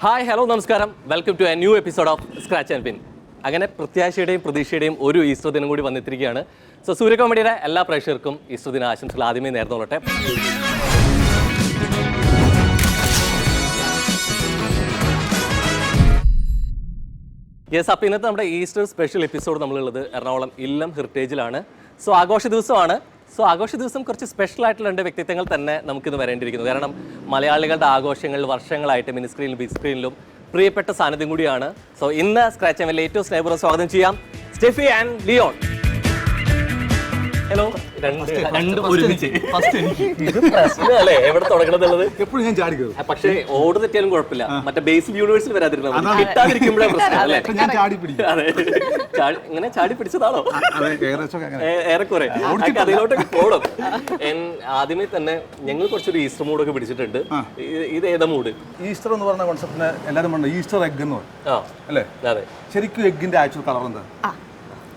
Hi hello നമസ്കാരം, welcome to a new episode of scratch and pin. അങ്ങനെ പ്രത്യാശയുടെയും പ്രതീക്ഷയുടെയും ഒരു ഈസ്റ്റർ ദിനം കൂടി വന്നെത്തിരിക്കുകയാണ്. സോ സൂര്യ കോമഡിയുടെ എല്ലാ പ്രേക്ഷകർക്കും ഈസ്റ്റർ ദിന ആശംസകൾ ആദ്യമേ നേർന്നോളട്ടെ. യെസ്, അപ്പോൾ ഇന്നത്തെ നമ്മുടെ ഈസ്റ്റർ സ്പെഷ്യൽ എപ്പിസോഡ് നമ്മളുള്ളത് എറണാകുളം ഇല്ലം ഹെറിറ്റേജിലാണ്. സോ ആഘോഷ ദിവസമാണ്. സോ ആഘോഷ ദിവസം കുറച്ച് സ്പെഷ്യൽ ആയിട്ടുള്ള രണ്ട് വ്യക്തിത്വങ്ങൾ തന്നെ നമുക്കിന്ന് വരേണ്ടിയിരിക്കുന്നു. കാരണം മലയാളികളുടെ ആഘോഷങ്ങൾ വർഷങ്ങളായിട്ട് മിനി സ്ക്രീനിലും ബിഗ് സ്ക്രീനിലും പ്രിയപ്പെട്ട സാന്നിധ്യം കൂടിയാണ്. സോ ഇന്ന് സ്ക്രാച്ച് ആൻഡ് ഏറ്റവും സ്നേഹപൂർവ്വം സ്വാഗതം ചെയ്യാം സ്റ്റെഫി ആൻഡ് ലിയോൺ. ഹലോ. രണ്ട് ഒരുമിച്ച് പ്രശ്നമല്ലേ എവിടെ തുടങ്ങണമെന്നുള്ളത്? എപ്പോഴും ഞാൻ ചാടി കയറും. പക്ഷേ ഓട് തെറ്റിയാലും കുഴപ്പമില്ല, മറ്റേ ബേസിക് യൂണിവേഴ്സിൽ വരാതിരുന്നത് കിട്ടാതിരിക്കുമ്പോഴേ പ്രശ്നം അല്ലേ? അതെ, ഇങ്ങനെ ചാടി പിടിച്ചതാണോ? ഏറെക്കുറെ അതിലോട്ടൊക്കെ പോടും. ആദ്യമേ തന്നെ ഞങ്ങൾ കുറച്ചൊരു ഈസ്റ്റർ മൂഡൊക്കെ പിടിച്ചിട്ടുണ്ട്. ഇത് ഏതാ മൂഡ്? ഈസ്റ്റർ എന്ന് പറഞ്ഞ കോൺസെപ്റ്റിന് എല്ലാവരും പറഞ്ഞു ഈസ്റ്റർ എഗ് എന്ന് പറയും അല്ലേ? അതെ. ശരിക്കും എഗ്ഗിന്റെ ആക്ച്വൽ കളർ എന്താ?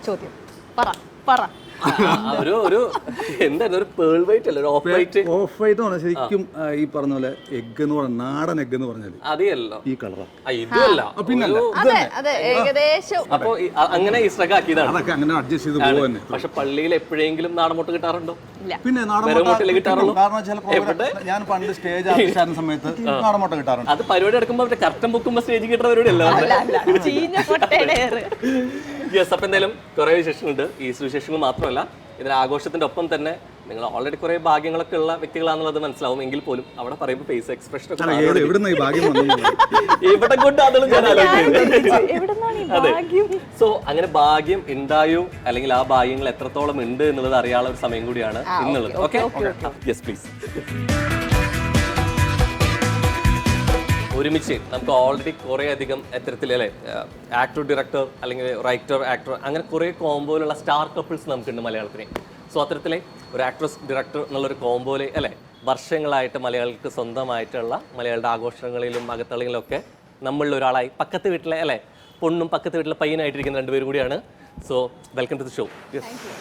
ചോദ്യം പറ. ഒരു എന്തായിരുന്നു, ഒരു പേൾ വൈറ്റ് അല്ല, ഒരു ഓഫ് വൈറ്റ്. ഓഫ് വൈറ്റ് എന്ന് പറഞ്ഞാൽ ശരിക്കും ഈ പറഞ്ഞ പോലെ എഗ് എന്ന് പറഞ്ഞാൽ നാടൻ എഗ് എന്ന് പറഞ്ഞാൽ അതല്ലോ ഈ കളറാ. ഇതല്ല ഏകദേശം. അപ്പൊ അങ്ങനെ ഈസ്റ്റർ ആക്കിയതാണ്. അതൊക്കെ അങ്ങനെ അഡ്ജസ്റ്റ് ചെയ്ത് പോകുക തന്നെ. പക്ഷെ പള്ളിയിൽ എപ്പോഴെങ്കിലും നാടൻ മുട്ട കിട്ടാറുണ്ടോ? പിന്നെ നാടൻ മുട്ട കിട്ടാറുള്ളൂ. കാരണം ചില ഞാൻ പണ്ട് സ്റ്റേജ് ആർട്ടിസ്റ്റ് സമയത്ത് നാടൻ മുട്ട കിട്ടാറുണ്ട്. അത് പരിപാടി എടുക്കുമ്പോ കർട്ടൻ ബുക്കുമ്പോ സ്റ്റേജിൽ കിട്ടുന്ന പരിപാടിയല്ല. യെസ്, അപ്പൊ എന്തായാലും കുറെ വിശേഷങ്ങളുണ്ട്. ഈസ്റ്റർ വിശേഷങ്ങൾ മാത്രമല്ല, ഇതിന് ആഘോഷത്തിന്റെ ഒപ്പം തന്നെ നിങ്ങൾ ഓൾറെഡി കുറെ ഭാഗ്യങ്ങളൊക്കെ ഉള്ള വ്യക്തികളാണെന്നുള്ളത് മനസ്സിലാവും. എങ്കിൽ പോലും അവിടെ പറയുമ്പോൾ ഫേസ് എക്സ്പ്രഷൻ ഇവിടെ കൊണ്ട് അതാണ് ഞാൻ ആലോചിക്കുന്നത്. അതെ. സോ അങ്ങനെ ഭാഗ്യം ഉണ്ടായോ അല്ലെങ്കിൽ ആ ഭാഗ്യങ്ങൾ എത്രത്തോളം ഉണ്ട് എന്നുള്ളത് അറിയാനുള്ള ഒരു സമയം കൂടിയാണ് ഇന്നുള്ളത്. Okay, yes please. ഒരുമിച്ച് നമുക്ക് ഓൾറെഡി കുറേ അധികം എത്തരത്തിൽ അല്ലേ ആക്ടർ ഡയറക്ടർ അല്ലെങ്കിൽ റൈറ്റർ ആക്ടർ അങ്ങനെ കുറേ കോംബോയിലുള്ള സ്റ്റാർ കപ്പിൾസ് നമുക്കുണ്ട് മലയാളത്തിന്. സോ അത്തരത്തിലെ ഒരു ആക്ട്രസ് ഡയറക്ടർ എന്നുള്ളൊരു കോംബോയില് അല്ലേ വർഷങ്ങളായിട്ട് മലയാളികൾക്ക് സ്വന്തമായിട്ടുള്ള മലയാളിയുടെ ആഘോഷങ്ങളിലും അകത്തളികളിലും ഒക്കെ നമ്മളിൽ ഒരാളായി പക്കത്ത് വീട്ടിലെ അല്ലേ പൊണ്ണും പക്കത്ത് വീട്ടിലെ പയ്യനായിട്ടിരിക്കുന്ന രണ്ടുപേരും കൂടിയാണ്. So welcome to the show.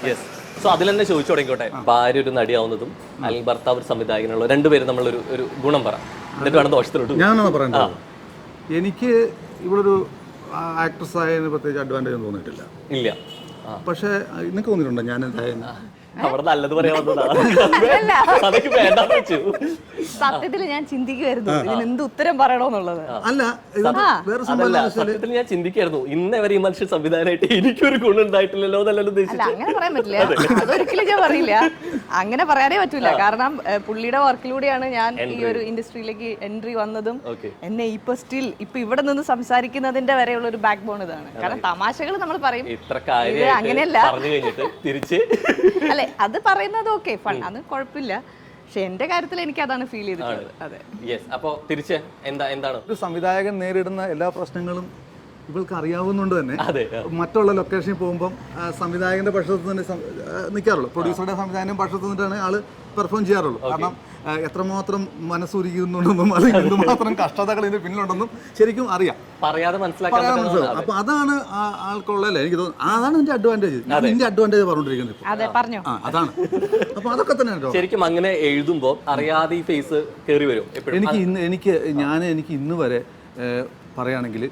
Yes. So അതിൽ തന്നെ ചോദിച്ചു തുടങ്ങിക്കോട്ടെ, ഭാര്യ ഒരു നടിയാവുന്നതും അല്ലെങ്കിൽ ഭർത്താവ് ഒരു സംവിധായകനുള്ള രണ്ടുപേരും നമ്മളൊരു ഗുണം പറ, എന്നിട്ട് വേണം ദോഷത്തിലോട്ട്. ഞാനാണ് പറയേണ്ടത്. എനിക്ക് ഇവളൊരു ആക്ട്രസ് ആയതിന് പ്രത്യേകിച്ച് അഡ്വാൻറ്റേജ് ഒന്നും തോന്നിയിട്ടില്ല. ഇല്ല. പക്ഷേ നിങ്ങൾക്ക് തോന്നിയിട്ടുണ്ടോ ഞാൻ എന്തായാലും അവിടെ നല്ലത് പറയാൻ അതൊക്കെ വേണ്ടെന്ന് വെച്ചു. സത്യത്തിൽ ഞാൻ ചിന്തിക്കുമായിരുന്നു ഇതിന് എന്ത് ഉത്തരം പറയണോന്നുള്ളത്. അല്ല വേറെ സത്യത്തിൽ ഞാൻ ചിന്തിക്കായിരുന്നു ഇന്ന് വരെ ഈ മനുഷ്യൻ സംവിധാനമായിട്ട് എനിക്കൊരു ഗുണം ഉണ്ടായിട്ടില്ലല്ലോ എന്നല്ലോ ഉദ്ദേശിച്ചത്. അങ്ങനെ പറയാൻ പറ്റില്ല, അതൊരിക്കലും ഞാൻ പറയില്ല. അങ്ങനെ പറയാനേ പറ്റൂല. കാരണം പുള്ളിയുടെ വർക്കിലൂടെയാണ് ഞാൻ ഈ ഒരു ഇൻഡസ്ട്രിയിലേക്ക് എൻട്രി വന്നതും എന്നെ ഇപ്പൊ ഇവിടെ നിന്ന് സംസാരിക്കുന്നതിന്റെ വരെയുള്ള ഒരു ബാക്ക് ബോൺ ഇതാണ്. കാരണം തമാശകൾ നമ്മൾ പറയും, ഇത്ര കാര്യം അങ്ങനെയല്ല പറഞ്ഞു കഴിഞ്ഞിട്ട് തിരിച്ച് അല്ലെ അത് പറയുന്നത് ഓക്കെ ഫൺ, അത് കുഴപ്പമില്ല. പക്ഷെ എന്റെ കാര്യത്തിൽ എനിക്ക് അതാണ് ഫീൽ ചെയ്തിട്ടുള്ളത്. അതെ. യെസ്. അപ്പോൾ തിരിച്ച് എന്താണ് ഒരു സംവിധായകൻ നേരിടുന്ന എല്ലാ പ്രശ്നങ്ങളും ഇവൾക്ക് അറിയാവുന്നതുകൊണ്ട് തന്നെ മറ്റുള്ള ലൊക്കേഷനിൽ പോകുമ്പോൾ സംവിധായകന്റെ പക്ഷത്ത് തന്നെ നിൽക്കാറുള്ളൂ. പ്രൊഡ്യൂസറുടെ സംവിധായകന്റെ പക്ഷത്ത് നിന്നിട്ടാണ് ആള് പെർഫോം ചെയ്യാറുള്ളൂ. കാരണം എത്രമാത്രം മനസ്സുരുക്കുന്നുണ്ടെന്നും അല്ലെങ്കിൽ എന്തുമാത്രം കഷ്ടതകൾ ഇതിന്റെ പിന്നിലുണ്ടെന്നും ശരിക്കും അറിയാം, പറയാതെ മനസ്സിലാക്കാൻ. അപ്പൊ അതാണ് ആൾക്കുള്ളല്ലേ എനിക്ക് തോന്നുന്നു. അതാണ് എന്റെ അഡ്വാൻറ്റേജ്. ഞാൻ എന്റെ അഡ്വാൻറ്റേജ് പറഞ്ഞോണ്ടിരിക്കുന്നത്. അതാണ്. അപ്പൊ അതൊക്കെ തന്നെ ശരിക്കും അങ്ങനെ എഴുതുമ്പോൾ അറിയാതെ ഈ ഫേസ് കയറി വരും. എനിക്ക് ഇന്ന് വരെ പറയുകയാണെങ്കിൽ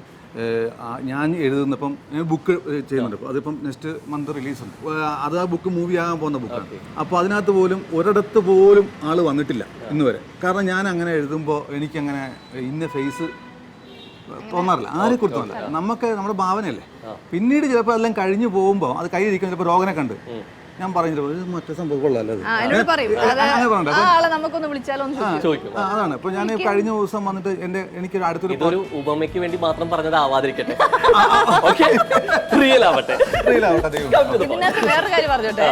ഞാൻ എഴുതുന്നപ്പം ബുക്ക് ചെയ്യുന്നുണ്ട്. അതിപ്പം നെക്സ്റ്റ് മന്ത് റിലീസുണ്ട്. അത് ആ ബുക്ക് മൂവി ആകാൻ പോകുന്ന ബുക്കാണ്. അപ്പോൾ അതിനകത്ത് പോലും ഒരിടത്ത് പോലും ആൾ വന്നിട്ടില്ല ഇന്ന് വരെ. കാരണം ഞാൻ അങ്ങനെ എഴുതുമ്പോൾ എനിക്കങ്ങനെ ഇന്ന ഫേസ് തോന്നാറില്ല, ആരെക്കുറിച്ച് തോന്നില്ല. നമുക്ക് നമ്മുടെ ഭാവനയല്ലേ. പിന്നീട് ചിലപ്പോൾ എല്ലാം കഴിഞ്ഞു പോകുമ്പോൾ അത് കയ്യിരിക്കും. ചിലപ്പോൾ രോഗനെ കണ്ട് ഞാൻ പറഞ്ഞില്ല മറ്റേ സംഭവം കൊള്ളാമല്ലോ, അതാണ്. ഇപ്പൊ ഞാൻ കഴിഞ്ഞ ദിവസം വന്നിട്ട് എനിക്കൊരു അടുത്തൊരു ഉപമയ്ക്ക് വേണ്ടി മാത്രം പറഞ്ഞതാവാതിരിക്കട്ടെ. വേറെ കാര്യം പറഞ്ഞോട്ടെ,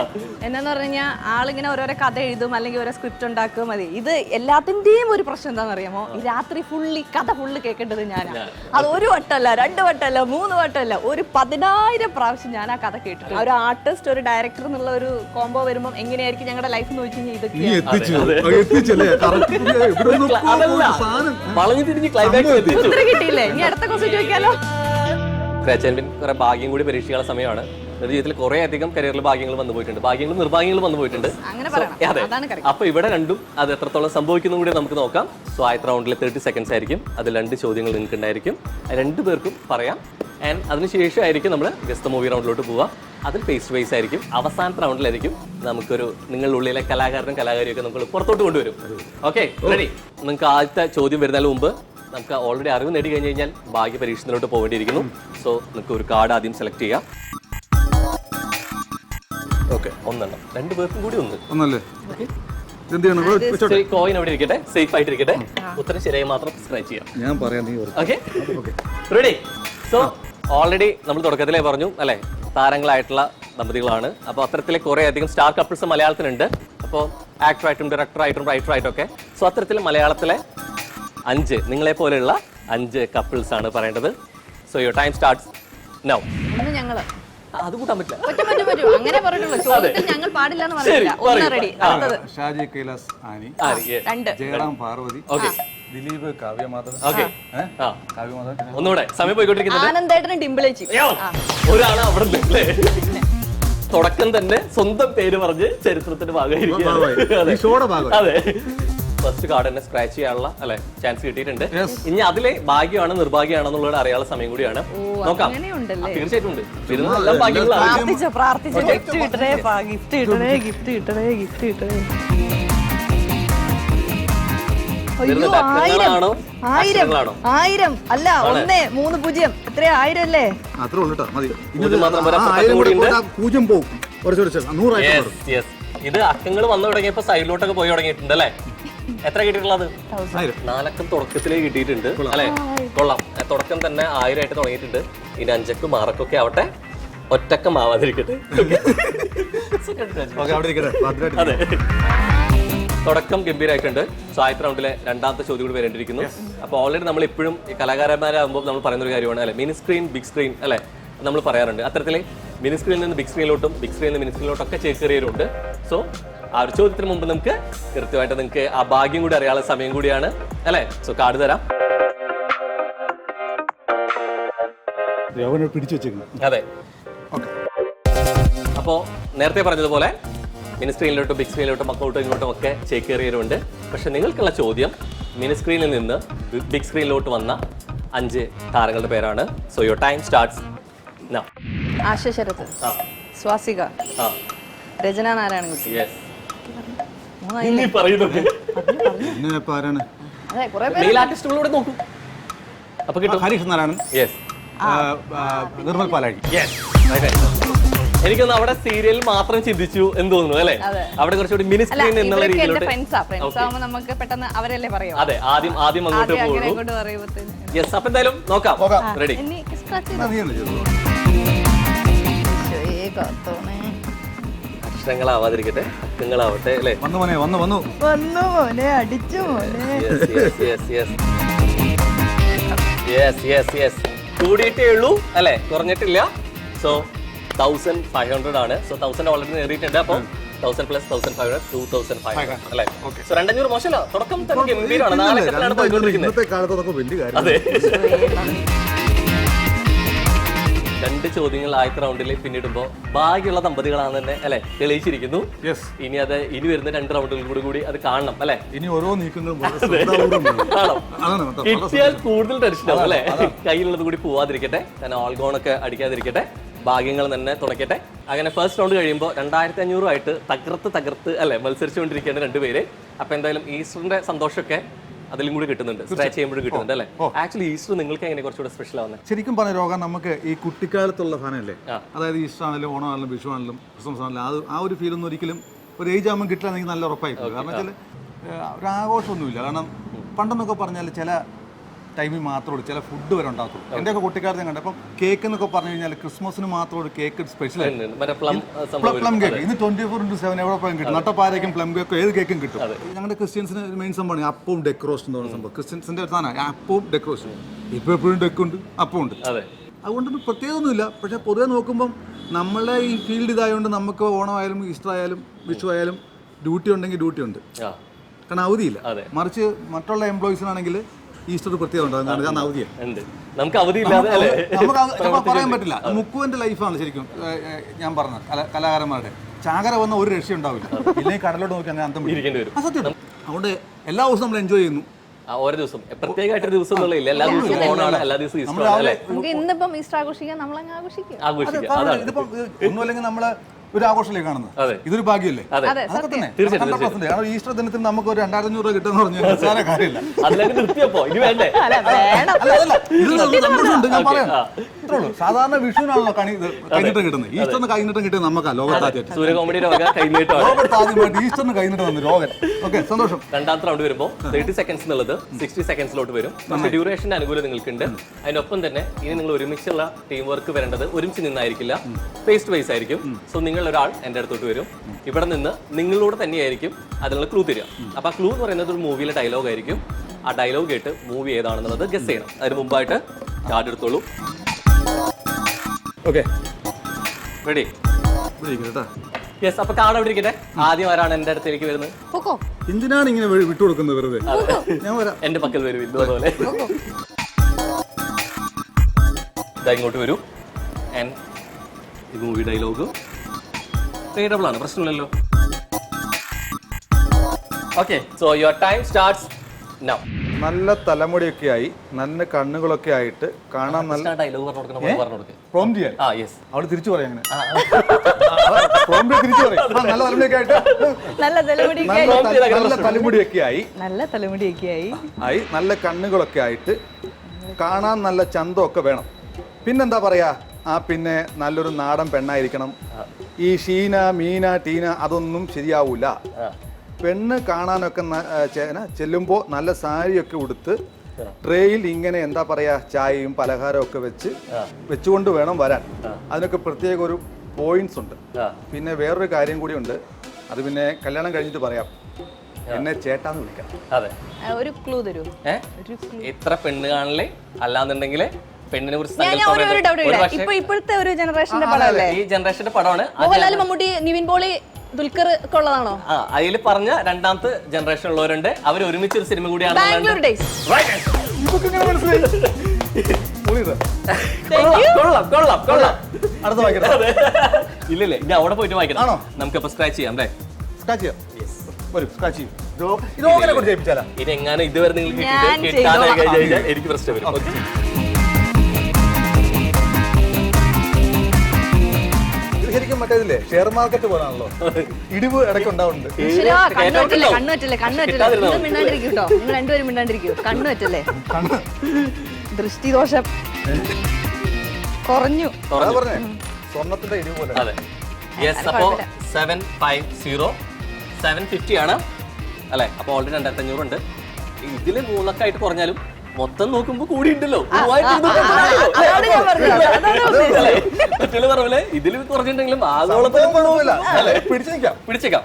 എന്നാന്ന് പറഞ്ഞു കഴിഞ്ഞാൽ ആളിങ്ങനെ ഓരോരോ കഥ എഴുതും അല്ലെങ്കിൽ ഓരോ സ്ക്രിപ്റ്റ് ഉണ്ടാക്കുക മതി. ഇത് എല്ലാത്തിന്റെയും ഒരു പ്രശ്നം എന്താണെന്ന് അറിയാമോ? ഈ രാത്രി ഫുള്ളി കഥ ഫുള്ള് കേൾക്കേണ്ടത് ഞാനാണ്. അത് ഒരു വട്ടമല്ല, 2 വട്ടമല്ല, 3 വട്ടമല്ല, ഒരു 10,000 പ്രാവശ്യം ഞാൻ ആ കഥ കേട്ടിട്ടുണ്ട്. ഒരു ആർട്ടിസ്റ്റ് ഒരു ഡയറക്ടർ എന്നുള്ള ഒരു കോംബോ വരുമ്പോൾ എങ്ങനെയായിരിക്കും ഞങ്ങളുടെ ലൈഫ് എന്ന് ചോദിച്ചു കഴിഞ്ഞാൽ ഇതൊക്കെ കിട്ടിയില്ലേ? ഇനി അടുത്ത ക്വസ്റ്റ്യൻ ചോദിക്കാലോ. കുറെ ഭാഗ്യം കൂടി പരീക്ഷിക്കാനുള്ള സമയമാണ്. നിങ്ങളുടെ ജീവിതത്തിൽ കുറേ അധികം കരിയറിൽ ഭാഗ്യങ്ങൾ വന്നു പോയിട്ടുണ്ട്, ഭാഗ്യങ്ങളും നിർഭാഗ്യങ്ങളും വന്നു പോയിട്ടുണ്ട്. അങ്ങനെ പറയണം. അതെ, അതാണ് correct. അപ്പൊ ഇവിടെ രണ്ടും അത് എത്രത്തോളം സംഭവിക്കുന്നു കൂടി നമുക്ക് നോക്കാം. സോ ആദ്യത്തെ റൗണ്ടിൽ 30 സെക്കൻഡ്സ് ആയിരിക്കും, അതിൽ 2 ചോദ്യങ്ങൾ നിങ്ങൾക്ക് ഉണ്ടായിരിക്കും, 2 പേർക്കും പറയാം. ആൻഡ് അതിനുശേഷമായിരിക്കും നമ്മൾ ഗസ്റ്റ് മൂവി റൗണ്ടിലോട്ട് പോവുക. അതിൽ ഫേസ് ടു ഫേസ് ആയിരിക്കും. അവസാനത്തെ റൗണ്ടിലായിരിക്കും നമുക്കൊരു നിങ്ങളുടെ ഉള്ളിലെ കലാകാരനും കലാകാരിയൊക്കെ നമുക്ക് പുറത്തോട്ട് കൊണ്ടുവരും. Okay, ready? നിങ്ങൾക്ക് ആദ്യത്തെ ചോദ്യം വരുന്നതിന് മുമ്പ് നമുക്ക് ഓൾറെഡി അറിവ് നേടി കഴിഞ്ഞ് കഴിഞ്ഞാൽ ഭാഗ്യ പരീക്ഷണത്തിലോട്ട് പോകേണ്ടിയിരിക്കുന്നു. സോ നിങ്ങൾക്ക് ഒരു കാർഡ് ആദ്യം സെലക്ട് ചെയ്യാം. ഓക്കെ, 1 എണ്ണം, 2 പേർക്കും കൂടി 1. ഒന്നല്ലേ? കോയിൻ അവിടെ ഇരിക്കട്ടെ, സേഫ് ആയിട്ടിരിക്കട്ടെ. ഉത്തരം ശരിയായി മാത്രം സ്ക്രാച്ച് ചെയ്യാം. ഞാൻ പറയാം. Okay, ready? സോ ഓൾറെഡി നമ്മൾ തുടക്കത്തിലേ പറഞ്ഞു അല്ലെ, താരങ്ങളായിട്ടുള്ള ദമ്പതികളാണ്. അപ്പോൾ അത്തരത്തിലെ കുറേ അധികം സ്റ്റാർ കപ്പിൾസ് മലയാളത്തിലുണ്ട്. അപ്പോൾ ആക്ടറായിട്ടും ഡയറക്ടറായിട്ടും റൈറ്ററായിട്ടും ഒക്കെ. സോ അത്തരത്തിൽ മലയാളത്തിലെ 5 നിങ്ങളെ പോലെയുള്ള 5 കപ്പിൾസ് ആണ് പറയേണ്ടത്. So your time starts now. ഞങ്ങള് അത് കൂട്ടാൻ പറ്റില്ല. അങ്ങനെ പറഞ്ഞിട്ടുള്ളൂ. ചോദ്യത്തിൽ ഞങ്ങൾ പാടില്ല എന്ന് പറഞ്ഞില്ല. ഒന്ന് റെഡി. അടുത്തത് ഷാജി കൈലാസ് ആനി, 2 ജയറാം പാർവതി, ഓക്കെ, ദിലീപ് കാവ്യമാധവൻ. ഓക്കെ, കാവ്യമാധവൻ. ഒന്നുകൂടെ, സമയം പോയിക്കൊണ്ടിരിക്കുന്നത്. ആനന്ദേട്ടനും ഡിംപിളേച്ചി. ഒരാള് അവിടെ നിന്നല്ലേ തുടക്കം തന്നെ സ്വന്തം പേര് പറഞ്ഞ് ചരിത്രത്തിന്റെ ഭാഗമായിരിക്കും. അതെ, ഫസ്റ്റ് കാർഡ് തന്നെ സ്ക്രാച്ച് ചെയ്യാനുള്ള അല്ലെ ചാൻസ് കിട്ടിയിട്ടുണ്ട്. ഇനി അതിലെ ഭാഗ്യമാണ് നിർഭാഗ്യമാണെന്നുള്ളത് അറിയാനുള്ള സമയം കൂടിയാണ്. നോക്കാം. തീർച്ചയായിട്ടും ഉണ്ട്. എല്ലാം ഭാഗ്യങ്ങളാണ്. ആണോ 1000 അല്ല 1-3-0 എത്ര 1000 അല്ലേ? അത്രേ ഉള്ളൂ. മതി. പൂജ്യം പോകും. ഇത് അക്കങ്ങൾ വന്നു തുടങ്ങിയപ്പോ സൈഡിലോട്ടൊക്കെ പോയി തുടങ്ങിയിട്ടുണ്ട് അല്ലേ? എത്ര കിട്ടിയിട്ടുള്ളത്? 4 തുടക്കത്തിലേ കിട്ടിയിട്ടുണ്ട് അല്ലെ? കൊള്ളാം. തുടക്കം തന്നെ 1000 ആയിട്ട് തുടങ്ങിയിട്ടുണ്ട്. ഇനി 5 മാർക്കൊക്കെ ആവട്ടെ, ഒറ്റക്കം ആവാതിരിക്കട്ടെ. അതെ, തുടക്കം ഗംഭീരമായിട്ടുണ്ട്. സോ ആദ്യത്തെ റൗണ്ടിലെ 2ാമത്തെ ചോദ്യം കൂടി വരേണ്ടിയിരിക്കുന്നു. അപ്പോൾ ഓൾറെഡി നമ്മൾ എപ്പോഴും കലാകാരന്മാരാകുമ്പോൾ നമ്മൾ പറയുന്ന ഒരു കാര്യമാണ് അല്ലെ, മിനി സ്ക്രീൻ ബിഗ് സ്ക്രീൻ അല്ലെ നമ്മൾ പറയാറുണ്ട്. അത്തരത്തിൽ മിനി സ്ക്രീനിൽ നിന്ന് ബിഗ് സ്ക്രീനിലോട്ടും ബിഗ് സ്ക്രീനിൽ നിന്ന് മിനി സ്ക്രീനിലോട്ടൊക്കെ ചേക്കേറിയവരുണ്ട്. സോ ആ ഒരു ചോദ്യത്തിന് മുമ്പ് നമുക്ക് കൃത്യമായിട്ട് നിങ്ങൾക്ക് ആ ഭാഗ്യം കൂടി അറിയാനുള്ള സമയം കൂടിയാണ് അല്ലെ? സോ കാർഡ് തരാം. അതെ, അപ്പോൾ നേരത്തെ പറഞ്ഞതുപോലെ മിനി സ്ക്രീനിലോട്ടും ബിഗ് സ്ക്രീനിലോട്ടും അങ്ങോട്ടും ഇങ്ങോട്ടും ഒക്കെ ചേക്കേറിയവരുണ്ട്. പക്ഷെ നിങ്ങൾക്കുള്ള ചോദ്യം മിനി സ്ക്രീനിൽ നിന്ന് ബിഗ് സ്ക്രീനിലോട്ട് വന്ന 5 താരങ്ങളുടെ പേരാണ്. So your time starts now. Asha Sarath, Swasika, Rachana Narayanankutty. ആർട്ടിസ്റ്റുകളോട് നോക്കൂ. അപ്പൊ കിട്ടും. ഹരീഷ് നാരായണൻ, നിർമ്മൽ പാലാഴി. എനിക്കൊന്ന് അവിടെ സീരിയൽ മാത്രം ചിന്തിച്ചു എന്ന് തോന്നുന്നു അല്ലെ? അവിടെ കുറച്ചുകൂടി മിനി സ്ക്രീൻ എന്നുള്ള രീതിയിലോട്ട്. നമുക്ക് പെട്ടെന്ന് അവരല്ലേ പറയാം. അതെ, ആദ്യം അങ്ങോട്ട് പോകുന്നു. യെസ്, അപ്പൊ എന്തായാലും നോക്കാം. റെഡി? അക്ഷരങ്ങളാവാതിരിക്കട്ടെ, അക്കങ്ങളാവട്ടെ അല്ലേ? കൂടിയിട്ടേ ഉള്ളൂ അല്ലെ, കുറഞ്ഞിട്ടില്ല. സോ 1500 ആണ്. സോ 1000 ഓൾറെഡി നേടിയിട്ടുണ്ട്. അപ്പൊ 1000 + 1500 2500 അല്ലേ? സോ 200 മോശമല്ല. തുടക്കം തന്നെ ഗംഭീരമാണ്. 4 അക്കത്തിലാണ് പോയിക്കൊണ്ടിരിക്കുന്നത്. അതെ, 2 ചോദ്യങ്ങൾ ആദ്യത്തെ റൗണ്ടിൽ പിന്നിടുമ്പോൾ ഭാഗ്യമുള്ള ദമ്പതികളാണ് തന്നെ അല്ലെ തെളിയിച്ചിരിക്കുന്നു. ഇനി വരുന്ന 2 റൗണ്ടുകൾ കൂടി അത് കാണണം അല്ലെ? ഇനി ഓരോ നീക്കങ്ങളും കിട്ടിയാൽ കൂടുതൽ ടെൻഷൻ ആവും അല്ലെ? കയ്യിലുള്ളത് കൂടി പോവാതിരിക്കട്ടെ, കാരണം ഓൾഗോണൊക്കെ അടിക്കാതിരിക്കട്ടെ, ഭാഗ്യങ്ങൾ തന്നെ തുണയ്ക്കട്ടെ. അങ്ങനെ ഫസ്റ്റ് റൗണ്ട് കഴിയുമ്പോൾ 2500 ആയിട്ട് തകർത്ത് അല്ലെ മത്സരിച്ചുകൊണ്ടിരിക്കുകയാണ് 2 പേര്. അപ്പൊ എന്തായാലും ഈസ്റ്ററിന്റെ സന്തോഷമൊക്കെ അതിലും കൂടി കിട്ടുന്നുണ്ട്, സ്ക്രാച്ച് ചെയ്യുമ്പോഴും കിട്ടുന്നുണ്ട് അല്ലേ? ആക്ച്വലി ഈസ്റ്റർ നിങ്ങൾക്ക് എങ്ങനെ കുറച്ചുകൂടെ സ്പെഷ്യൽ ആവുന്നത്? ശരിക്കും പറഞ്ഞ രോഗം നമുക്ക് ഈ കുട്ടിക്കാലത്തുള്ള സാധനമല്ലേ, അതായത് ഈസ്റ്റർ ആണെങ്കിലും ഓണം ആണെങ്കിലും വിഷു ആണെങ്കിലും ക്രിസ്മസ് ആണെങ്കിലും അത് ആ ഒരു ഫീൽ ഒന്നും ഒരിക്കലും ഒരു ഏജ് ആകുമ്പോൾ കിട്ടില്ല എനിക്ക് നല്ല ഉറപ്പായി. കാരണം വെച്ചാൽ ഒരു ആഘോഷമൊന്നുമില്ല. കാരണം പണ്ടെന്നൊക്കെ പറഞ്ഞാൽ ചില ടൈമിൽ മാത്രമേ ചില ഫുഡ് വരെ ഉണ്ടാകത്തുള്ളൂ. എൻ്റെയൊക്കെ കുട്ടിക്കാലത്ത് കണ്ടപ്പം കേക്ക് എന്നൊക്കെ പറഞ്ഞു കഴിഞ്ഞാൽ ക്രിസ്മസിന് മാത്രം ഒരു കേക്ക് സ്പെഷ്യൽ പ്ലം കേക്ക്. ഇന്ന് 24/7 എവിടെ പോയും കിട്ടും. നട്ടപ്പാരയ്ക്കും പ്ലം കേക്കും ഏത് കേക്കും കിട്ടും. ഞങ്ങളുടെ ക്രിസ്ത്യൻസിന് മെയിൻ സംഭവമാണ് അപ്പവും ഡെക്കറേഷൻ എന്ന് പറയുന്ന സംഭവം. ക്രിസ്ത്യൻസിന്റെ ഒരു സാധനമാണ് അപ്പവും ഡെക്കറേഷൻ. ഇപ്പോൾ എപ്പോഴും ഡെക്കുണ്ട്, അപ്പമുണ്ട്. അതുകൊണ്ടൊന്നും പ്രത്യേകമൊന്നുമില്ല. പക്ഷെ പൊതുവെ നോക്കുമ്പം നമ്മളെ ഈ ഫീൽഡ് ഇതായതുകൊണ്ട് നമുക്ക് ഓണമായാലും ഈസ്റ്റർ ആയാലും വിഷു ആയാലും ഡ്യൂട്ടി ഉണ്ടെങ്കിൽ ഡ്യൂട്ടി ഉണ്ട്. കാരണം അവധിയില്ല. മറിച്ച് മറ്റുള്ള എംപ്ലോയീസിനാണെങ്കിൽ ഈസ്റ്റർ പ്രത്യേകം ഉണ്ടാകും, ഞാൻ അവധിയാണ്. ഉണ്ട്, നമുക്ക് അവധി ഇല്ലാതെ അല്ലേ? നമുക്ക് പറയാൻ പറ്റില്ല. മുക്കുവന്റെ ലൈഫാണ് ശരിക്കും ഞാൻ പറഞ്ഞത്. കലാകാരന്മാരുടെ ചാകര വന്ന ഒരു രക്ഷ ഉണ്ടാവില്ല, ഇല്ലെങ്കിൽ കടലോട്ട് നോക്കി അങ്ങനെ അന്തം ഇരിക്കേണ്ടി വരും. സത്യം. അതുകൊണ്ട് എല്ലാ ദിവസവും നമ്മൾ എൻജോയ് ചെയ്യുന്നു. ഓരോ ദിവസം പ്രത്യേകമായിട്ടൊരു ദിവസം എന്നുള്ളതില്ല, എല്ലാ ദിവസവും ഓണാണ്, എല്ലാ ദിവസവും ഈസ്റ്റർ അല്ലേ? നമുക്ക് ഇന്നിപ്പം ഈസ്റ്റർ ആഘോഷിക്കാം, നമ്മളങ്ങ് ആഘോഷിക്കാം. ഇതിപ്പം ഒന്നുമല്ലെങ്കിൽ നമ്മള് ഒരു ആഘോഷമല്ലേ കാണുന്നത്, ഇതൊരു ഭാഗ്യമല്ലേ? അതൊക്കെ തന്നെ 100%. കാരണം ഈസ്റ്റർ ദിനത്തിന് നമുക്ക് ഒരു 2500 രൂപ കിട്ടുന്ന പറഞ്ഞാൽ നിസ്സാര കാര്യമില്ല. അതിലേക്ക് നിർത്തിയപ്പോ ഇനി വേണ്ടേ? സന്തോഷമുണ്ട്, ഞാൻ പറയാം. ഇത്രേ ഉള്ളൂ. സാധാരണ വിഷുവിനാണല്ലോ കൈനീട്ടം കിട്ടുന്നത്. ഈസ്റ്ററിന് കൈനീട്ടം കിട്ടിയത് നമുക്കാ ലോകത്താദ്യമായിട്ട്. സൂര്യ കോമഡിയുടെ ലോകത്താദ്യമായിട്ട് ഈസ്റ്ററിന് കൈനീട്ടം വന്നു രോഗൻ. ഓക്കെ, സന്തോഷം. രണ്ടാമത്തെ റൗണ്ട് വരുമ്പോൾ 30 സെക്കൻഡ്സ് എന്നുള്ളത് 60 സെക്കൻഡ്സിലോട്ട് വരും. പക്ഷേ ഡ്യൂറേഷന്റെ അനുകൂലം നിങ്ങൾക്കുണ്ട്. അതിനൊപ്പം തന്നെ ഇനി നിങ്ങൾ ഒരുമിച്ചുള്ള ടീം വർക്ക് വരേണ്ടത് ഒരുമിച്ച് നിന്നായിരിക്കില്ല, ഫേസ് ടു ഫേസ് ആയിരിക്കും. സോ നിങ്ങൾ ഒരാൾ എൻ്റെ അടുത്തോട്ട് വരും, ഇവിടെ നിന്ന് നിങ്ങളോട് തന്നെയായിരിക്കും അതിനുള്ള ക്ലൂ തരിക. അപ്പൊ ആ ക്ലൂ എന്ന് പറയുന്നത് ഒരു മൂവിയിലെ ഡയലോഗ് ആയിരിക്കും. ആ ഡയലോഗ് കേട്ട് മൂവി ഏതാണെന്നുള്ളത് ഗസ് ചെയ്യണം. അതിന് മുമ്പായിട്ട് കാർഡ് എടുത്തോളൂ. Okay, ready? യെസ്. അപ്പൊ കാർഡ് അവിടെ ഇരിക്കട്ടെ. ആദ്യം ആരാണ് എൻ്റെ അടുത്തേക്ക് വരുന്നത്? എന്തിനാണ് ഇങ്ങനെ വിട്ടുകൊടുക്കുന്നത് വെറുതെ? ഞാൻ വരാം. എന്റെ പക്കൽ വരും ഇതുപോലെ. ഇതാ ഇങ്ങോട്ട് വരൂ. ആൻഡ് ഈ മൂവി ഡയലോഗ് റീഡബിൾ ആണ്, പ്രശ്നമില്ലല്ലോ. Okay, so your time starts now. നല്ല തലമുടിയൊക്കെ ആയി, നല്ല കണ്ണുകളൊക്കെ ആയിട്ട് കാണാൻ നല്ല ഡയലോഗ് പറഞ്ഞു പ്രോം ചെയ്യാൻ. ആ യെസ്, അവള് തിരിച്ചു പറയാം അങ്ങനെ. തിരിച്ചു പറയാം. നല്ല തലമുടിയൊക്കെ ആയിട്ട്, നല്ല തലമുടിയൊക്കെ ആയി, നല്ല കണ്ണുകളൊക്കെ ആയിട്ട് കാണാൻ നല്ല ചന്തമൊക്കെ വേണം. പിന്നെന്താ പറയാ, പിന്നെ നല്ലൊരു നാടൻ പെണ്ണായിരിക്കണം. ഈ ഷീന, മീന, ടീന അതൊന്നും ശരിയാവൂല. പെണ്ണ് കാണാനൊക്കെ ചെല്ലുമ്പോൾ നല്ല സാരിയൊക്കെ ഉടുത്ത് ട്രേയിൽ ഇങ്ങനെ എന്താ പറയാ ചായയും പലഹാരവും ഒക്കെ വെച്ചുകൊണ്ട് വേണം വരാൻ. അതിനൊക്കെ പ്രത്യേക ഒരു പോയിന്റ്സ് ഉണ്ട്. പിന്നെ വേറൊരു കാര്യം കൂടി ഉണ്ട്, അത് പിന്നെ കല്യാണം കഴിഞ്ഞിട്ട് പറയാം. എന്നെ ചേട്ടാന്ന് വിളിക്കണം. അതെ, ഒരു ക്ലൂ തരൂ. ഇത്ര പെണ്ണ് കാണലേ അല്ലാന്നുണ്ടെങ്കിൽ പെണ്ണിനെ കുറിച്ച് ഇപ്പോഴത്തെ ഒരു ജനറേഷന്റെ പടമല്ലേ? ഈ ജനറേഷന്റെ പടമാണ്. മോഹൻലാൽ, മമ്മൂട്ടി, നിവിൻ പോളി, ദുൽഖർ ഒക്കെ ഉള്ളതാണോ? അതിൽ പറഞ്ഞ രണ്ടാമത്തെ ജനറേഷൻ ഉള്ളവരുണ്ട്. അവർ ഒരുമിച്ച് ഒരു സിനിമ കൂടിയാണ്. ബാംഗ്ലൂർ ഡേയ്സ്. ഇല്ലല്ലേ, ഇനി അവിടെ പോയിട്ട് വായിക്കണം. നമുക്ക് അപ്പൊ സ്ക്രാച്ച് ചെയ്യാം അല്ലേ? ഇനി എങ്ങനെ ഇതുവരെ നിങ്ങൾക്ക് കിട്ടാനായി കഴിഞ്ഞാൽ എനിക്ക് പ്രശ്നം വരും. ശരിക്കും മറ്റേതില്ലേ ഷെയർ മാർക്കറ്റ് പോലാണല്ലോ, ഇടിവ് ഇടയ്ക്ക് ഉണ്ടാവുന്നുണ്ട്. ദൃഷ്ടിദോഷം കുറഞ്ഞു. പറഞ്ഞേ സ്വർണത്തിന്റെ ഇടിവ് പോലെ. അതെ, യെസ്. അപ്പോ 750 750 ആണ് അല്ലെ? അപ്പൊ ഓൾറെഡി 2500 ഉണ്ട്. ഇതില് 3 ആയിട്ട് കുറഞ്ഞാലും മൊത്തം നോക്കുമ്പോ കൂടി ഉണ്ടല്ലോ. മറ്റുള്ള പറഞ്ഞല്ലേ, ഇതിൽ കുറഞ്ഞിട്ടുണ്ടെങ്കിലും ആഗോളത്തിൽ പിടിച്ചേക്കാം.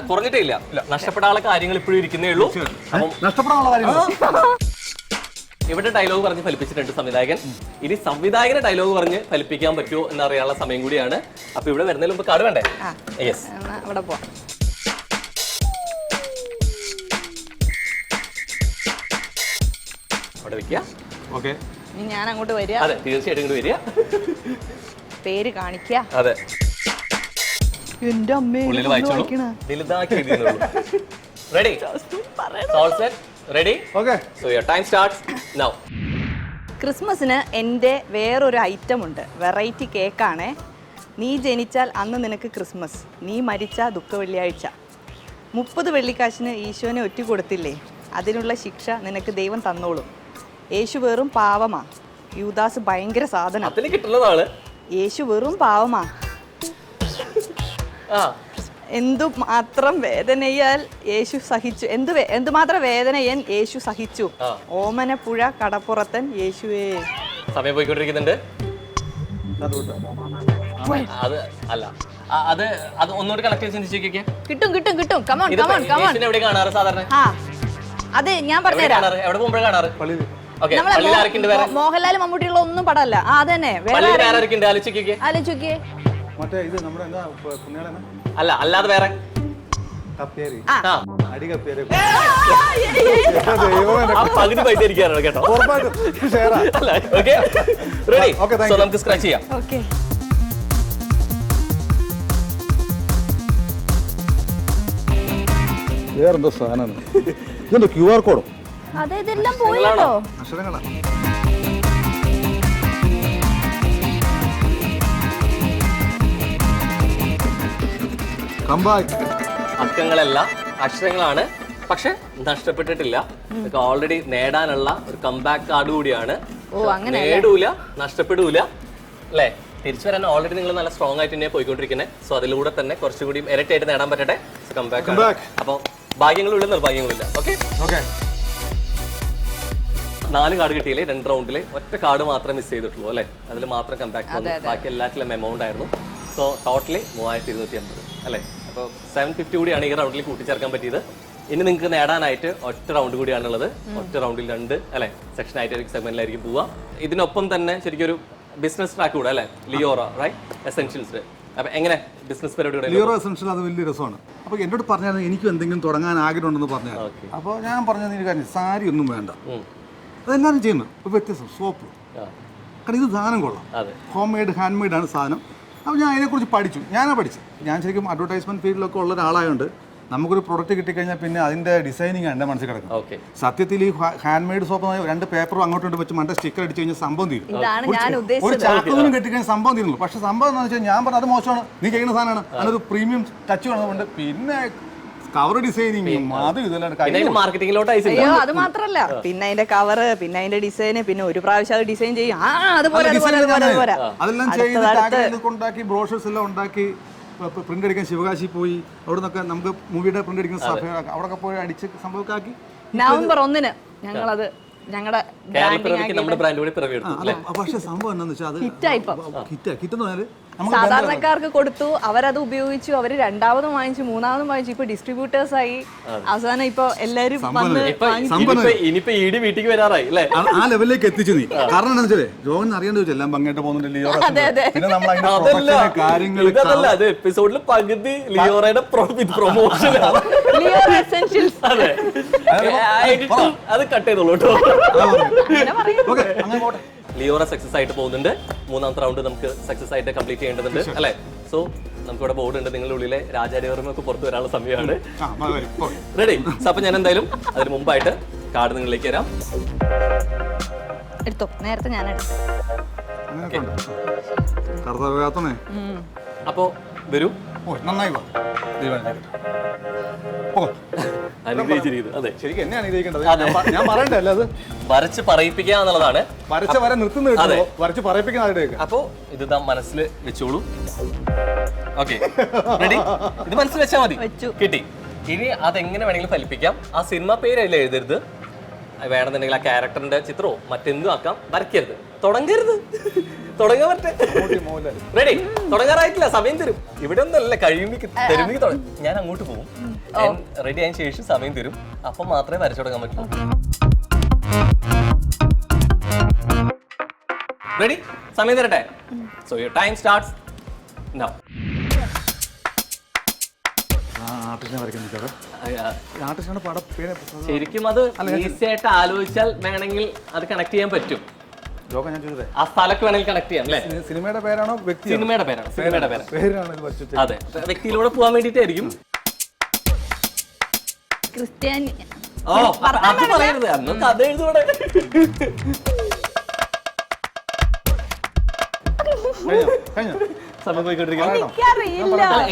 കുറഞ്ഞിട്ടേ ഇല്ല. നഷ്ടപ്പെടാനുള്ള കാര്യങ്ങൾ ഇപ്പോഴും ഇരിക്കുന്നേ ഉള്ളൂ. ഇവിടെ ഡയലോഗ് പറഞ്ഞ് ഫലിപ്പിച്ചിട്ടുണ്ട് സംവിധായകൻ. ഇനി സംവിധായകനെ ഡയലോഗ് പറഞ്ഞ് ഫലിപ്പിക്കാൻ പറ്റുമോ എന്നറിയാനുള്ള സമയം കൂടിയാണ്. അപ്പൊ ഇവിടെ വരുന്നതിന് മുമ്പ് കാർഡ് വേണ്ടേ? യെസ്, അവിടെ പോവാം. ഞാൻ അങ്ങോട്ട് വരിക. അതെ, തീർച്ചയായിട്ടും ഇങ്ങോട്ട് വരിക. പേര് കാണിക്കുക. അതെ, എന്റെ അമ്മേ, ready? Ready? Okay, so your time starts now. ക്രിസ്മസിന് എൻ്റെ വേറൊരു ഐറ്റം ഉണ്ട്. വെറൈറ്റി കേക്കാണ്. നീ ജനിച്ചാൽ അന്ന് നിനക്ക് ക്രിസ്മസ്, നീ മരിച്ചാൽ ദുഃഖ വെള്ളിയാഴ്ച. 30 വെള്ളിക്കാശിന് ഈശോനെ ഒറ്റ കൊടുത്തില്ലേ, അതിനുള്ള ശിക്ഷ നിനക്ക് ദൈവം തന്നോളും. യേശു വെറും പാവമാ, യൂദാസ് ഭയങ്കര സാധനം. യേശു വെറും പാവമാ, എന്തുമാത്രം വേദനയാൽ യേശു സഹിച്ചു, എന്തുമാത്രം വേദനയൻ യേശു സഹിച്ചു. ഓമനപ്പുഴ കടപ്പുറത്തൻ യേശുവേ. സമയം പോയിക്കൊണ്ടിരിക്കുന്നുണ്ട്. അത് അല്ല, അത് ഒന്നുകൂടി കണക്ട് ചെയ്ത് ചിന്തിച്ചേക്ക്. കിട്ടും. കമോൺ. എവിടെ കാണാറ് സാധാരണ? അതെ, ഞാൻ പറഞ്ഞുതരാം. എവിടെ പോകുമ്പോഴേ കാണാറ്? മോഹൻലാൽ, മമ്മൂട്ടിയുള്ള ഒന്നും പടമല്ല. അതന്നെ ആലോചിക്കേ. അല്ല, അല്ലാതെ വേറെ ആ പകുതി പൈസ ഇരിക്കാനാണ് കേട്ടോ. അല്ല, okay? Ready? So, നമുക്ക് സ്ക്രാച്ച് ചെയ്യാം. ഓക്കെ വേറെന്തോ സാധനമാണ് ഇതെന്തോ QR കോഡോ അതെ ഇതെല്ലാം പോയല്ലോ. അക്ഷരങ്ങളാ. അക്കങ്ങളല്ല അക്ഷരങ്ങളാണ്, പക്ഷെ നഷ്ടപ്പെട്ടിട്ടില്ല. ഇതൊക്കെ ഓൾറെഡി നേടാനുള്ള ഒരു കംബാക്ക് കാർഡ് കൂടിയാണ്. നേടൂല, നഷ്ടപ്പെടൂല, അല്ലേ? തിരിച്ചു വരാൻ ഓൾറെഡി നിങ്ങൾ നല്ല സ്ട്രോങ് ആയിട്ട് തന്നെയാണ് പോയിക്കൊണ്ടിരിക്കുന്നത്. സോ അതിലൂടെ തന്നെ കുറച്ചുകൂടി ഇരട്ടായിട്ട് നേടാൻ പറ്റട്ടെ. കംബാക്ക്. അപ്പോൾ ഭാഗ്യങ്ങളുള്ള നിർഭാഗ്യങ്ങളില്ല. ഓക്കെ, 4 കാർഡ് കിട്ടിയില്ലേ 2 റൗണ്ടില്. ഒറ്റ കാർഡ് മാത്രമേ മിസ് ചെയ്തിട്ടുള്ളൂ അല്ലേ? അതിൽ മാത്രം കംബാക്ക് വന്നു. ബാക്കി എല്ലാറ്റിലും എമൗണ്ട് ആയിരുന്നു. സോ ടോട്ടലി 3250 അല്ലേ? അപ്പോൾ 750 കൂടിയാണ് ഈ റൗണ്ടിൽ കൂട്ടിച്ചേർക്കാൻ പറ്റിയത്. ഇനി നിങ്ങൾക്ക് നേടാനായിട്ട് ഒറ്റ റൗണ്ട് കൂടിയാണുള്ളത്. ഒറ്റ റൗണ്ടിൽ 2 അല്ലെ സെക്ഷൻ ആയിട്ട് സെഗ്മെന്റിലായിരിക്കും പോവുക. ഇതിനൊപ്പം തന്നെ ശരിക്കും ഒരു ബിസിനസ് ട്രാക്ക് കൂടെ അല്ലേ? Leora right essentials. അപ്പൊ എങ്ങനെ ബിസിനസ് പരിപാടിയുടെ ലിയോറ എസെൻഷ്യൽ അത് വലിയ രസമാണ്. അപ്പോൾ എന്നോട് പറഞ്ഞാൽ എനിക്കും എന്തെങ്കിലും തുടങ്ങാൻ ആഗ്രഹം ഉണ്ടെന്ന് പറഞ്ഞാൽ, അപ്പോൾ ഞാൻ പറഞ്ഞത് ഒരു കാര്യം, സാരി ഒന്നും വേണ്ട, അതെല്ലാവരും ചെയ്യുന്നു. ഇപ്പോൾ വ്യത്യസ്തം സോപ്പ്, കാരണം ഇത് സാധനം കൊള്ളാം, ഹോം മെയ്ഡ് ഹാൻഡ് മെയ്ഡാണ് സാധനം. അപ്പോൾ ഞാൻ അതിനെക്കുറിച്ച് പഠിച്ചു. ഞാൻ ശരിക്കും അഡ്വർടൈസ്മെന്റ് ഫീൽഡിലൊക്കെ ഉള്ള ഒരാളായതുകൊണ്ട് നമുക്കൊരു പ്രൊഡക്റ്റ് കിട്ടിക്കഴിഞ്ഞാൽ പിന്നെ അതിന്റെ ഡിസൈനിങ് എൻ്റെ മനസ്സിൽ കിടക്കും. സത്യത്തിൽ ഈ ഹാൻഡ് മെയ്ഡ് സോപ്പ് 2 പേപ്പറും അങ്ങോട്ടും വെച്ച് മറ്റേ സ്റ്റിക്കർ അടിച്ചു കഴിഞ്ഞാൽ സംഭവം തീരും. ഒരു ചാക്കൊന്നും കെട്ടിക്കഴിഞ്ഞാൽ സംഭവം തീരുന്നു. പക്ഷെ സംഭവം എന്താണെന്ന് വെച്ചാൽ ഞാൻ പറഞ്ഞത് അത് മോശമാണ്, നീ ചെയ്യുന്ന സാധനമാണ്, അതിനൊരു പ്രീമിയം ടച്ച് വേണമെന്നുണ്ട്. പിന്നെ കവർ ഡിസൈനിങ് അത് ഇതെല്ലാം മാർക്കറ്റിംഗിലോട്ട്. അയ്യോ അത് മാത്രല്ല, പിന്നെ അതിന്റെ കവറ്, പിന്നെ അതിന്റെ ഡിസൈന്, പിന്നെ ഒരു പ്രാവശ്യം അത് ഡിസൈൻ ചെയ്യും. അതെല്ലാം ചെയ്ത് ഉണ്ടാക്കി ബ്രോഷേഴ്സ് എല്ലാം ഉണ്ടാക്കി പ്രിന്റ് അടിക്കാൻ ശിവകാശി പോയി. അവിടെ നിന്നൊക്കെ നമുക്ക് മൂവിയുടെ പ്രിന്റ് അടിക്കുന്ന സഭ അവിടെ പോയി അടിച്ച് സംഭവക്കാക്കി. നവംബർ 1 ഞങ്ങളത് ഞങ്ങളുടെ പക്ഷെ സംഭവം എന്താണെന്ന് വെച്ചാൽ അത് ഹിറ്റെന്ന് പറഞ്ഞാൽ സാധാരണക്കാർക്ക് കൊടുത്തു, അവരത് ഉപയോഗിച്ചു, അവര് രണ്ടാമതും വാങ്ങിച്ചു, മൂന്നാമതും വാങ്ങിച്ചു, ഇപ്പൊ ഡിസ്ട്രിബ്യൂട്ടേഴ്സ് ആയി. അവസാനം ഇപ്പൊ എല്ലാരും ഇനിയിപ്പോ ഈടി വീട്ടിൽ വരാറായി അല്ലേ? ആ ലെവലിലേക്ക് എത്തിച്ചു നീ. കാരണം എന്താ വെച്ചാൽ രോഗം അറിയേണ്ടി വെച്ചാൽ എല്ലാം ഭംഗിയായിട്ട് പോകുന്നുണ്ട്. അത് എപ്പിസോഡിൽ പകുതി ലിയോറയുടെ പ്രൊമോഷൻ അത് കട്ട് ചെയ്തോളൂ കേട്ടോ. ലിയോറ സക്സസ് ആയിട്ട് പോകുന്നുണ്ട്. 3ാമത്തെ റൗണ്ട് നമുക്ക് സക്സസ് ആയിട്ട് കംപ്ലീറ്റ് ചെയ്യേണ്ടതുണ്ട് അല്ലേ? സോ നമുക്കിവിടെ ബോർഡ് ഉണ്ട്. നിങ്ങളുടെ ഉള്ളിലെ രാജാരവർമ്മൊക്കെ പുറത്തു വരാനുള്ള സമയമാണ്. റെഡി? അപ്പൊ ഞാൻ എന്തായാലും അതിന് മുമ്പായിട്ട് കാർഡ് നിങ്ങളിലേക്ക് തരാം. എടുത്തോ, നേരത്തെ ഞാൻ അപ്പോ വരൂ. നന്നായി അനുഗ്രഹിച്ചിരിക്കുന്നത്. അതെ, ശരിക്കും എന്നെ അനുഗ്രഹിക്കേണ്ടത് ഞാൻ പറയണ്ടല്ലോ. അത് വരച്ച് പറയിപ്പിക്കുക എന്നുള്ളതാണ്. വരച്ച വര നിർത്തുന്നത് വരച്ച് പറയിപ്പിക്കുന്ന. അപ്പോ ഇത് മനസ്സിൽ വെച്ചോളൂ. Okay, ready? ഇത് മനസ്സിൽ വെച്ചാൽ മതി. കിട്ടി. ഇനി അതെങ്ങനെ വേണമെങ്കിലും ഫലിപ്പിക്കാം. ആ സിനിമ പേര് അതിൽ എഴുതരുത്. വേണമെന്നുണ്ടെങ്കിൽ ആ ക്യാരക്ടറിന്റെ ചിത്രമോ മറ്റെന്തും ആക്കാം. വരയ്ക്കരുത്, തുടങ്ങരുത്. തുടങ്ങാൻ പറ്റേ. റെഡി? തുടങ്ങാറായിട്ടില്ല, സമയം തരും. ഇവിടെ ഒന്നല്ല, കഴിയുമ്പോൾ ഞാൻ അങ്ങോട്ട് പോകും. റെഡി ആയതിനു ശേഷം സമയം തരും. അപ്പം മാത്രമേ വരച്ചു തുടങ്ങാൻ പറ്റൂ. റെഡി? സമയം തരട്ടെ. So your time starts now. ശരിക്കും അത് ഈസി ആയിട്ട് ആലോചിച്ചാൽ വേണമെങ്കിൽ അത് കണക്ട് ചെയ്യാൻ പറ്റും. ആ സ്ഥലക്ക് വേണമെങ്കിൽ കണക്ട് ചെയ്യാം അല്ലേ? സിനിമയുടെ പേരാണോ? സിനിമയുടെ പേരാണ്. അതെ, വ്യക്തിയിലൂടെ പോകാൻ വേണ്ടിട്ടായിരിക്കും. ക്രിസ്ത്യാനി. ഓ, അത് പറയരുത്. അന്ന് കഥ എഴുതൂടെ. സമയം പോയിക്കൊണ്ടിരിക്കുക.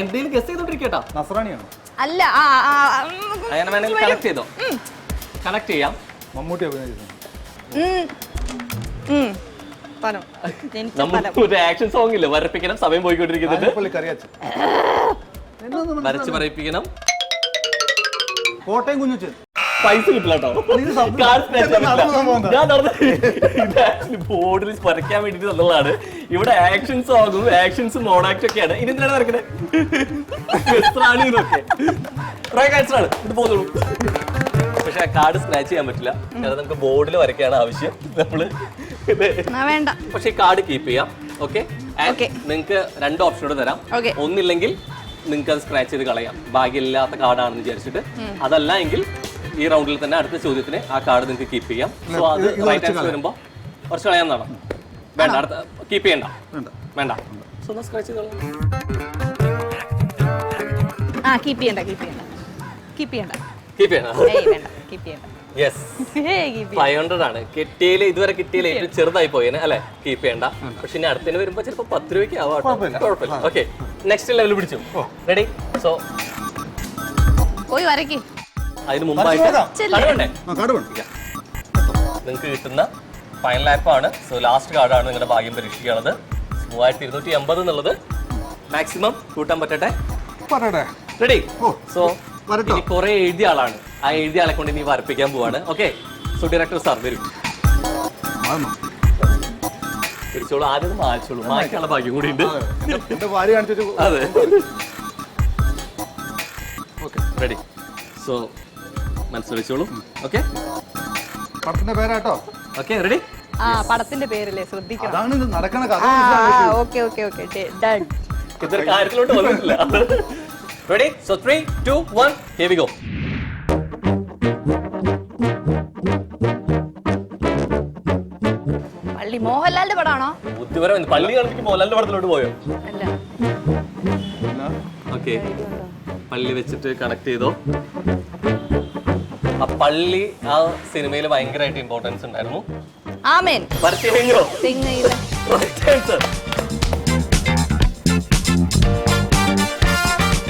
എന്തെങ്കിലും ഗസ് ചെയ്തോണ്ടിരിക്കട്ടോ. നസ്രാണിയാണോ? അല്ല, അങ്ങനെ വേണമെങ്കിൽ കണക്ട് ചെയ്തോ. കണക്ട് ചെയ്യാം. മമ്മൂട്ടി അഭിനയിച്ചു. നമുക്ക് ആക്ഷൻ സോങ് ഇല്ല, വരപ്പിക്കണം. സമയം പോയിക്കൊണ്ടിരിക്കുന്നുണ്ട്. വരച്ച് പറയിപ്പിക്കണം. കോട്ടയം കുഞ്ഞുച്ചൻ. പൈസ കിട്ടില്ല കേട്ടോ. ബോർഡിൽ വരയ്ക്കാൻ വേണ്ടിട്ട് നല്ലതാണ്. ഇവിടെ ആക്ഷൻ സോങ്ങും ആക്ഷൻസും മോഡാക്റ്റും ഒക്കെയാണ്. ഇനി എന്തിനാണ് വരയ്ക്കണേ? ഇത് പോകുന്നുള്ളൂ. പക്ഷെ ആ കാർഡ് സ്ക്രാച്ച് ചെയ്യാൻ പറ്റില്ല. കാരണം നമുക്ക് ബോർഡിൽ വരയ്ക്കാണ് ആവശ്യം. നമ്മള് വേണ്ട. പക്ഷെ കാർഡ് കീപ്പ് ചെയ്യാം. ഓക്കെ, നിങ്ങൾക്ക് 2 ഓപ്ഷനോട് തരാം. ഒന്നില്ലെങ്കിൽ നിങ്ങൾക്ക് അത് സ്ക്രാച്ച് ചെയ്ത് കളയാം, ഭാഗ്യമില്ലാത്ത കാർഡാണെന്ന് വിചാരിച്ചിട്ട്. അതല്ല എങ്കിൽ ഈ റൗണ്ടിൽ തന്നെ അടുത്ത ചോദ്യത്തിന് ആ കാർഡ് നിങ്ങൾക്ക് കീപ്പ് ചെയ്യാം. സോ അത് റൈറ്റ് ആൻസർ വരുമ്പോൾ കുറച്ച് കളയാന്നാണോ? വേണ്ട, അടുത്ത കീപ്പ് ചെയ്യണ്ട, വേണ്ട. സോ ഒന്ന് സ്ക്രാച്ച് ചെയ്ത് കളയാം. കീപ്പ് ചെയ്യണ്ട കീപ്പ് ചെയ്യണ്ട കീപ്പ് ചെയ്യണ്ട കീപ്പ് ചെയ്യണം. വേണ്ട കീപ്പ് ചെയ്യണ്ട. യെസ്, 500 ആണ് കിട്ടിയതിൽ, ഇതുവരെ കിട്ടിയതിൽ ഏറ്റവും ചെറുതായി പോയേനെ അല്ലെ? കീപ്പ് ചെയ്യണ്ട. പക്ഷെ ഇനി അടുത്തതിന് വരുമ്പോ ചിലപ്പോ 10 രൂപയ്ക്ക് ആവാം, കുഴപ്പമില്ല. ഓക്കെ, നെക്സ്റ്റ് ലെവൽ പിടിച്ചു. റെഡി? സോ പോയി വരയ്ക്ക്. അതിന് മുമ്പായിട്ട് കണ്ടുകൊണ്ടേ നിങ്ങൾക്ക് കിട്ടുന്ന ഫൈനൽ ആപ്പാണ്. സോ ലാസ്റ്റ് കാർഡാണ് നിങ്ങളുടെ ഭാഗ്യം പരീക്ഷിക്കുന്നത്. 3250 എന്നുള്ളത് മാക്സിമം കൂട്ടാൻ പറ്റട്ടെ. റെഡി? സോ ഇനി കുറെ എഴുതിയ ആളാണ്, ആ എഴുതിയ ആളെ കൊണ്ട് ഇനി വരപ്പിക്കാൻ പോവാണ്. ഓക്കെ, സോ ഡയറക്ടർ സാർ വരും. തിരിച്ചോളൂ, ആദ്യം മായ്ച്ചോളൂ, മായ്ക്കാനുള്ള ഭാഗ്യം കൂടി ഉണ്ട്. അതെ, റെഡി? സോ മനസ്സിൽ വെച്ചോളൂ. ഓക്കെ, പടത്തിന്റെ പേരാട്ടോ. Okay, ready? പടത്തിന്റെ പേരല്ലേ, ശ്രദ്ധിക്കണം. അതാണ് നടക്കണ കഥ. Okay okay okay, done. ഇതൊരു കാര്യത്തിലോട്ട് വന്നിട്ടില്ല. Ready? So 3, 2, 1, here we go. പള്ളി മോഹൻലാലിന്റെ പടമാണോ? ബുദ്ധിപരം പള്ളി കാണിക്ക് മോഹൻലാലിന്റെ പടത്തിലോട്ട് പോയോ? അല്ല. ഓക്കെ, പള്ളി വെച്ചിട്ട് കണക്ട് ചെയ്തോ. ആ പള്ളി ആ സിനിമയിൽ ഭയങ്കരമായിട്ട് ഇമ്പോർട്ടൻസ് ഉണ്ടായിരുന്നു. ആമേൻ. പരസ്യമോ? തെങ്ങയിലെ.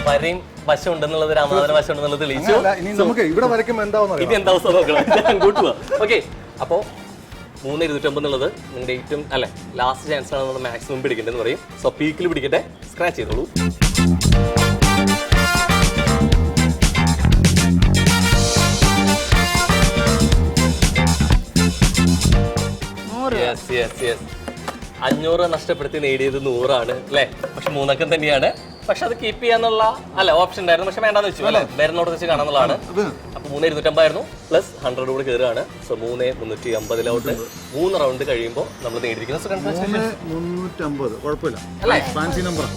വരയും വശം ഉണ്ടെന്നുള്ളത്, രാമനാഥന വശം ഉണ്ടെന്നുള്ളത് തെളിയിച്ചു. ഇവിടെ വരയ്ക്കുമ്പോൾ ഇത് എന്താ അവസ്ഥ നോക്കണം, അങ്ങോട്ട് പോവാ. ഓക്കെ, അപ്പോ 3250 എന്നുള്ളത് നിങ്ങളുടെ ഏറ്റവും അല്ലെ ലാസ്റ്റ് ചാൻസ് ആണ്, നമ്മൾ മാക്സിമം പിടിക്കേണ്ടതെന്ന് പറയും. സോ പീക്കിൽ പിടിക്കട്ടെ, സ്ക്രാച്ച് ചെയ്തോളൂ. യെസ് യെസ് യെസ്, 500 നഷ്ടപ്പെടുത്തി നേടിയത് 100 ആണ് അല്ലെ? പക്ഷെ 3 അക്കം തന്നെയാണ്. പക്ഷെ അത് കീപ്പ് ചെയ്യാന്നുള്ള അല്ല ഓപ്ഷൻ ഉണ്ടായിരുന്നു, പക്ഷെ വേണ്ടാന്ന് വെച്ചു അല്ലെ? വരുന്നോട് വെച്ച് കാണാന്നുള്ളതാണ്. അപ്പൊ 3250 ആയിരുന്നു, പ്ലസ് 100 കൂടെ കയറുകയാണ്. സോ 3,350 3 റൗണ്ട് കഴിയുമ്പോൾ നമ്മൾ നേടിയിരിക്കുന്നത് 350. കുഴപ്പമില്ല അല്ലേ? Fancy number.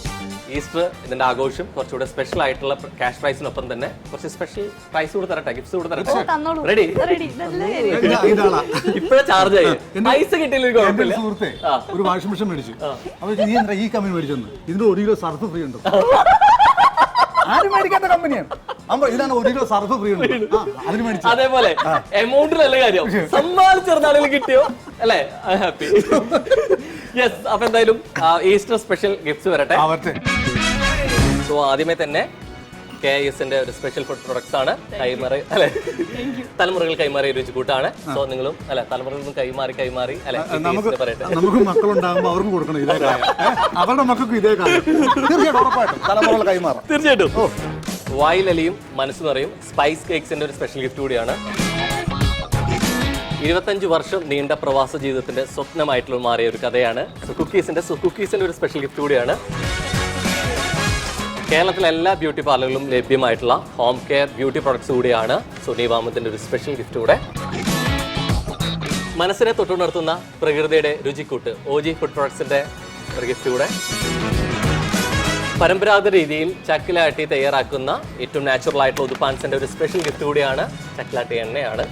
ഈസ്റ്റർ ഇതിന്റെ ആഘോഷം കുറച്ചുകൂടെ സ്പെഷ്യൽ ആയിട്ടുള്ള ക്യാഷ് പ്രൈസിനൊപ്പം തന്നെ കുറച്ച് സ്പെഷ്യൽ പ്രൈസ് കൂടെ തരട്ടെ, ഗിഫ്റ്റ്സ് കൂടെ തരട്ടെ. റെഡി? ഇപ്പഴേ ചാർജ് ആയി, പൈസ കിട്ടിയില്ല കുഴപ്പമില്ല. സുഹൃത്തെ ഒരു വാഷിംഗ് മെഷീൻ മേടിച്ചു. അപ്പൊ നീ എന്താ ഈ കമ്പനി മേടിച്ചെന്ന്? ഇതിന്റെ 1 കിലോ സർഫ് ഫ്രീ ഉണ്ട്. ആരും മേടിക്കാത്ത കമ്പനിയാണ്. ഇതാണ് 1 കിലോ സർഫ് ഫ്രീ ഉണ്ട്, അതിന് മേടിച്ചു. അതേപോലെ എമൗണ്ടിലല്ല കാര്യം, സമ്മാനിച്ചെറുതാണെങ്കിലും കിട്ടിയോ അല്ലേ? ഹാപ്പി. യെസ്, അപ്പൊ എന്തായാലും ഈസ്റ്റർ സ്പെഷ്യൽ ഗിഫ്റ്റ്സ് വരട്ടെ. സോ ആദ്യമേ തന്നെ KISന്റെ ഒരു സ്പെഷ്യൽ ഫുഡ് പ്രൊഡക്ട്സ് ആണ്. കൈമാറി അല്ലെ, തലമുറകൾ കൈമാറിയ രുചി കൂട്ടാണ്. സോ നിങ്ങളും അല്ലെ തലമുറകളും കൈമാറി അല്ലെ പറയട്ടെ. നമുക്ക് മക്കളുണ്ടാകുമ്പോൾ അവർക്കും കൊടുക്കണം ഇതേ കാര്യം, അവരുടെ മക്കൾക്കും ഇതേ കാര്യം. തീർച്ചയായിട്ടും തലമുറകൾ കൈമാറാം. തീർച്ചയായിട്ടും. വായിലലിയും മനസ്സ് നിറയും സ്പൈസ് കേക്സിന്റെ ഒരു സ്പെഷ്യൽ ഗിഫ്റ്റ് കൂടിയാണ്. 25 വർഷം നീണ്ട പ്രവാസ ജീവിതത്തിന്റെ സ്വപ്നമായിട്ടുള്ള മാറിയ ഒരു കഥയാണ്. കുക്കീസിന്റെ ഒരു സ്പെഷ്യൽ ഗിഫ്റ്റ് കൂടിയാണ്. കേരളത്തിലെ എല്ലാ ബ്യൂട്ടി പാർലറിലും ലഭ്യമായിട്ടുള്ള ഹോം കെയർ ബ്യൂട്ടി പ്രൊഡക്ട്സ് കൂടിയാണ്. സുനിവാമത്തിന്റെ ഒരു സ്പെഷ്യൽ ഗിഫ്റ്റ് കൂടെ. മനസ്സിനെ തൊട്ടുണർത്തുന്ന പ്രകൃതിയുടെ രുചിക്കൂട്ട് OG ഫുഡ് പ്രൊഡക്ട്സിന്റെ ഒരു ഗിഫ്റ്റ് കൂടെ. പരമ്പരാഗത രീതിയിൽ ചക്കിലാട്ടി തയ്യാറാക്കുന്ന ഏറ്റവും നാച്ചുറൽ ആയിട്ടുള്ള ഉതുപ്പാൻസിന്റെ ഒരു സ്പെഷ്യൽ ഗിഫ്റ്റ് കൂടിയാണ്. ചക്കിലാട്ടി എണ്ണയാണ്.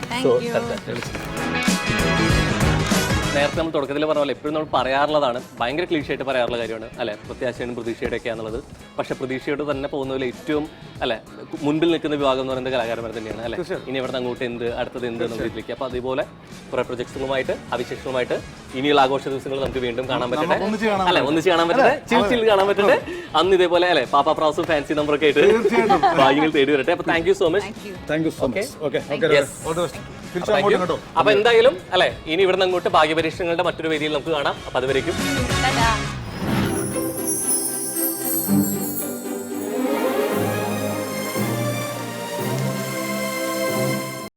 നേരത്തെ നമ്മൾ തുടക്കത്തിൽ പറഞ്ഞ പോലെ എപ്പോഴും നമ്മൾ പറയാറുള്ളതാണ്, ഭയങ്കര ക്ലീഷയായിട്ട് പറയാറുള്ള കാര്യമാണ് അല്ലെ, പ്രത്യാശയും പ്രതീക്ഷയുടെ ഒക്കെ എന്നുള്ളത്. പക്ഷെ പ്രതീക്ഷയോട് തന്നെ പോകുന്നതിൽ ഏറ്റവും അല്ലെ മുൻപിൽ നിൽക്കുന്ന വിഭാഗം എന്ന് പറയുന്നത് കലാകാരന്മാർ തന്നെയാണ് അല്ലെ. ഇനി ഇവിടെ അങ്ങോട്ട് എന്ത്, അടുത്തത് എന്ത് എന്നുള്ളതിലേക്ക്. അപ്പൊ അതുപോലെ കുറെ പ്രൊജക്ട്സുകളുമായിട്ട് അവിശേഷങ്ങളുമായിട്ട് ഇനിയുള്ള ആഘോഷ ദിവസങ്ങൾ നമുക്ക് വീണ്ടും കാണാൻ പറ്റട്ടെ അല്ലെ, ഒന്നിച്ച് കാണാൻ പറ്റട്ടെ, ചിൽ കാണാൻ പറ്റട്ടെ. അന്ന് ഇതേപോലെ അല്ലെ പാപ്പ പ്രാസും ഫാൻസി നമ്പറൊക്കെ ആയിട്ട് ഭാഗ്യങ്ങൾ തേടി വരട്ടെ. അപ്പൊ താങ്ക് യു സോ മച്ച്. അപ്പൊ എന്തായാലും അല്ലെ ഇനി ഇവിടുന്ന് അങ്ങോട്ട് ഭാഗ്യപരീക്ഷണങ്ങളുടെ മറ്റൊരു വേദിയിൽ നമുക്ക് കാണാം. അപ്പൊ അതുവരേക്കും